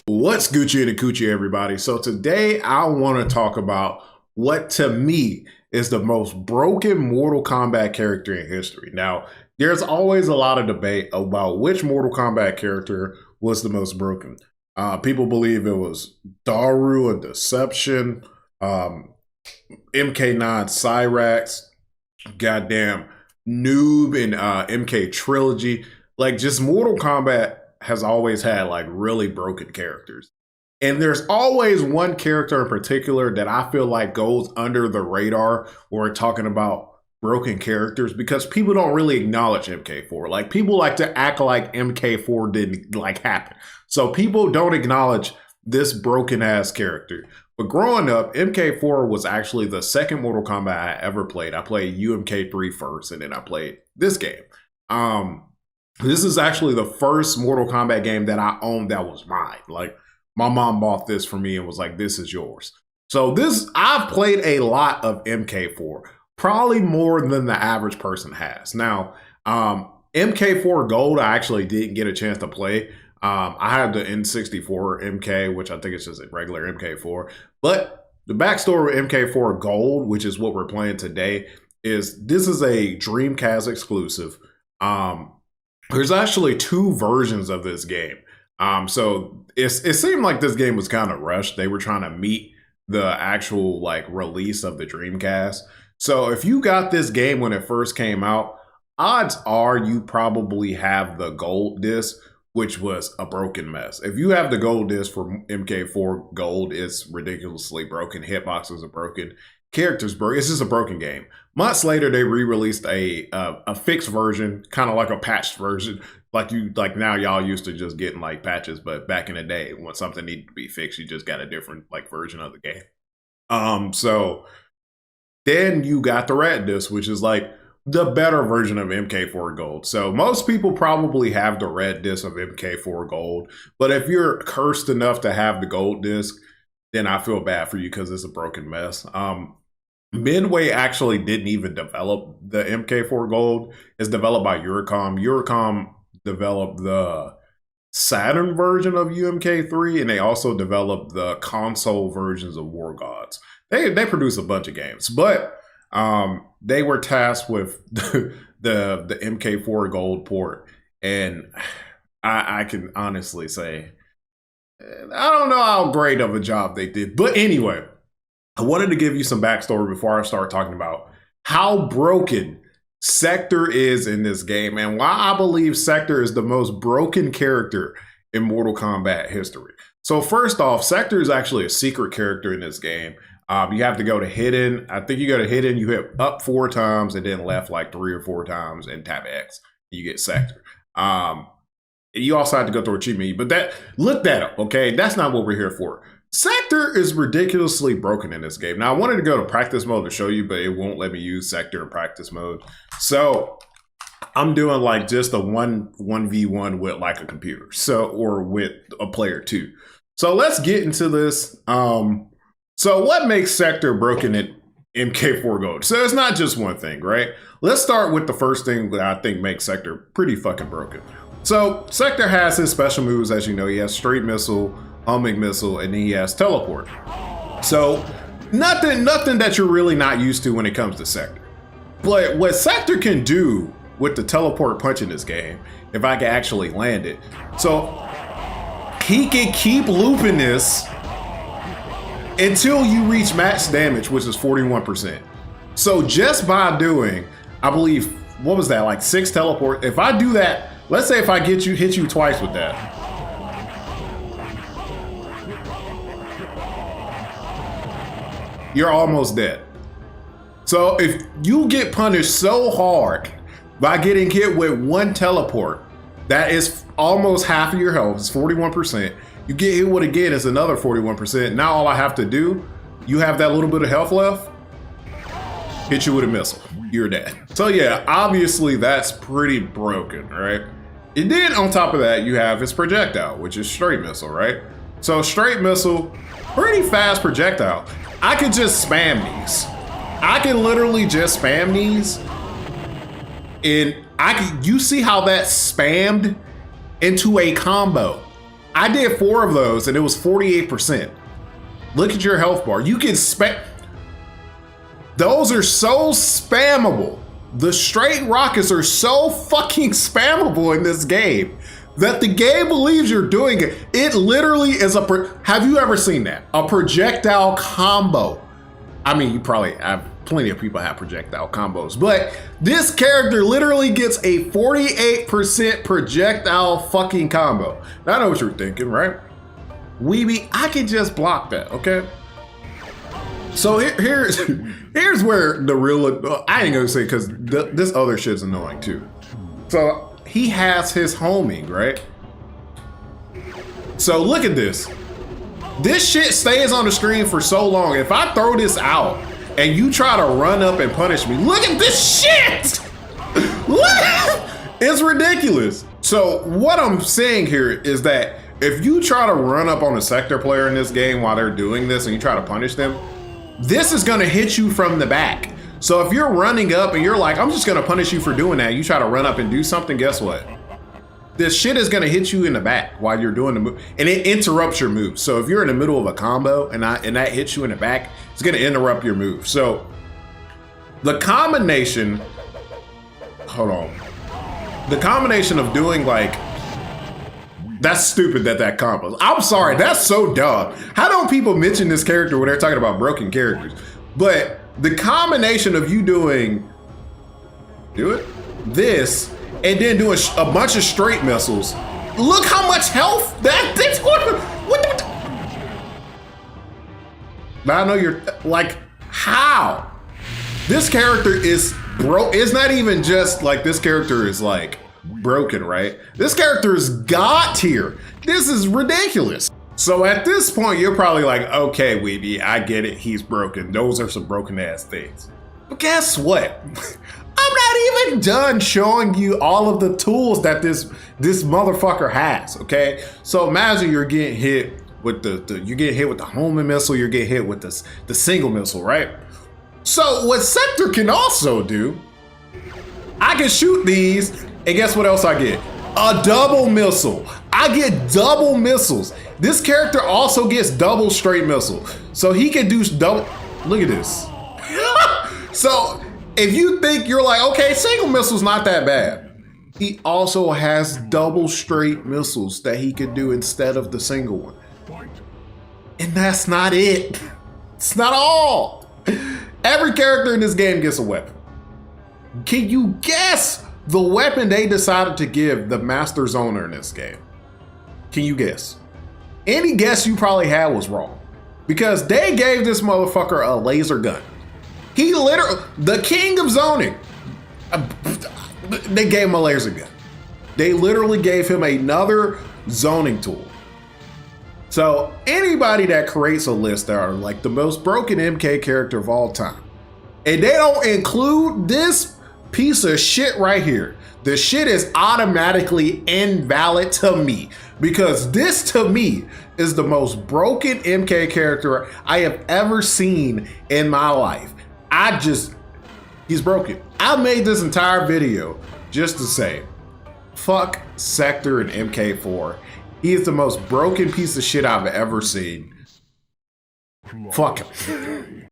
What's Gucci and Coochie, everybody? So today I want to talk about what to me is the most broken Mortal Kombat character in history. Now, there's always a lot of debate about which Mortal Kombat character was the most broken. People believe it was Daru and Deception, MK9 Cyrax, goddamn Noob and MK Trilogy. Like, just Mortal Kombat has always had like really broken characters. And there's always one character in particular that I feel like goes under the radar when we're talking about broken characters because people don't really acknowledge MK4. Like, people like to act like MK4 didn't like happen. So people don't acknowledge this broken ass character. But growing up, MK4 was actually the second Mortal Kombat I ever played. I played UMK3 first, and then I played this game. This is actually the first Mortal Kombat game that I owned that was mine. Like, my mom bought this for me and was like, this is yours. So I've played a lot of MK4, probably more than the average person has. Now, MK4 Gold, I actually didn't get a chance to play. I had the N64 MK, which I think it's just a regular MK4. But the backstory of MK4 Gold, which is what we're playing today, is this is a Dreamcast exclusive. There's actually two versions of this game. So it seemed like this game was kind of rushed. They were trying to meet the actual like release of the Dreamcast. So if you got this game when it first came out, odds are you probably have the gold disc, which was a broken mess. If you have the gold disc for MK4 Gold, it's ridiculously broken. Hitboxes are broken. Characters broken. It's just a broken game. Months later, they re-released a fixed version, kind of like a patched version. Like now y'all used to just getting like patches, but back in the day, when something needed to be fixed, you just got a different like version of the game. So then you got the red disc, which is like the better version of MK4 Gold. So most people probably have the red disc of MK4 Gold, but if you're cursed enough to have the gold disc, then I feel bad for you because it's a broken mess. Midway actually didn't even develop the MK4 Gold. It's developed by Eurocom. Eurocom developed the Saturn version of UMK3, and they also developed the console versions of War Gods. They produce a bunch of games, but they were tasked with the MK4 Gold port, and I can honestly say I don't know how great of a job they did. But anyway, I wanted to give you some backstory before I start talking about how broken Sector is in this game and why I believe Sector is the most broken character in Mortal Kombat history. So first off, Sector is actually a secret character in this game. You have to go to hidden. I think you go to hidden, you hit up 4 times and then left like 3 or 4 times and tap X. You get Sector. You also have to go through achievement, but look that up, okay? That's not what we're here for. Sector is ridiculously broken in this game. Now, I wanted to go to practice mode to show you, but it won't let me use Sector in practice mode. So I'm doing like just a 1v1 with like a computer, or with a player 2. So let's get into this. So what makes Sector broken in MK4 Gold? So it's not just one thing, right? Let's start with the first thing that I think makes Sector pretty fucking broken. So Sector has his special moves, as you know. He has straight missile, homing missile, and then he has teleport. So nothing that you're really not used to when it comes to Sector. But what Sector can do with the teleport punch in this game, if I can actually land it, so he can keep looping this until you reach max damage, which is 41%. So just by doing, I believe, what was that, like 6 teleport? If I do that, let's say if I hit you twice with that. You're almost dead. So if you get punished so hard by getting hit with 1 teleport, that is almost half of your health, it's 41%. You get hit with again, it's another 41%. Now all I have to do, you have that little bit of health left, hit you with a missile, you're dead. So yeah, obviously that's pretty broken, right? And then on top of that, you have his projectile, which is straight missile, right? So straight missile, pretty fast projectile. I could just spam these. I can literally just spam these, and you see how that spammed into a combo. I did 4 of those and it was 48%. Look at your health bar. You can spam. Those are so spammable. The straight rockets are so fucking spammable in this game that the game believes you're doing it. It literally is have you ever seen that? A projectile combo. I mean, you probably have, plenty of people have projectile combos, but this character literally gets a 48% projectile fucking combo. Now I know what you're thinking, right? Weeby, I can just block that, okay? So here's where the real, I ain't gonna say because this other shit's annoying too. So he has his homing, right? So look at this. This shit stays on the screen for so long. If I throw this out and you try to run up and punish me, look at this shit! Look! It's ridiculous. So what I'm saying here is that if you try to run up on a sector player in this game while they're doing this and you try to punish them, this is gonna hit you from the back. So if you're running up and you're like, I'm just gonna punish you for doing that, you try to run up and do something, guess what? This shit is gonna hit you in the back while you're doing the move, and it interrupts your move. So if you're in the middle of a combo and that hits you in the back, it's gonna interrupt your move. So the combination, hold on. The combination of doing like, that's stupid that combos. I'm sorry, that's so dumb. How don't people mention this character when they're talking about broken characters? But the combination of you doing, this, and then doing a bunch of straight missiles. Look how much health that's what Now I know you're like, how? This character is it's not even just like this character is like broken, right? This character is God tier. This is ridiculous. So at this point, you're probably like, okay, Weeby, I get it. He's broken. Those are some broken ass things. But guess what? I'm not even done showing you all of the tools that this motherfucker has, okay? So imagine you're getting hit with you're getting hit with the homing missile, you're getting hit with the single missile, right? So what Sector can also do, I can shoot these, and guess what else I get? A double missile. I get double missiles. This character also gets double straight missile. So he can do double, look at this. So if you think you're like, okay, single missile's not that bad. He also has double straight missiles that he could do instead of the single one. And that's not it. It's not all. Every character in this game gets a weapon. Can you guess the weapon they decided to give the Master Zoner in this game? Can you guess? Any guess you probably had was wrong, because they gave this motherfucker a laser gun. He literally, the king of zoning, they gave him a laser gun. They literally gave him another zoning tool. So anybody that creates a list that are like the most broken MK character of all time, and they don't include this piece of shit right here, the shit is automatically invalid to me, because this to me is the most broken MK character I have ever seen in my life. He's broken. I made this entire video just to say, fuck Sector and MK4. He is the most broken piece of shit I've ever seen. Fuck him.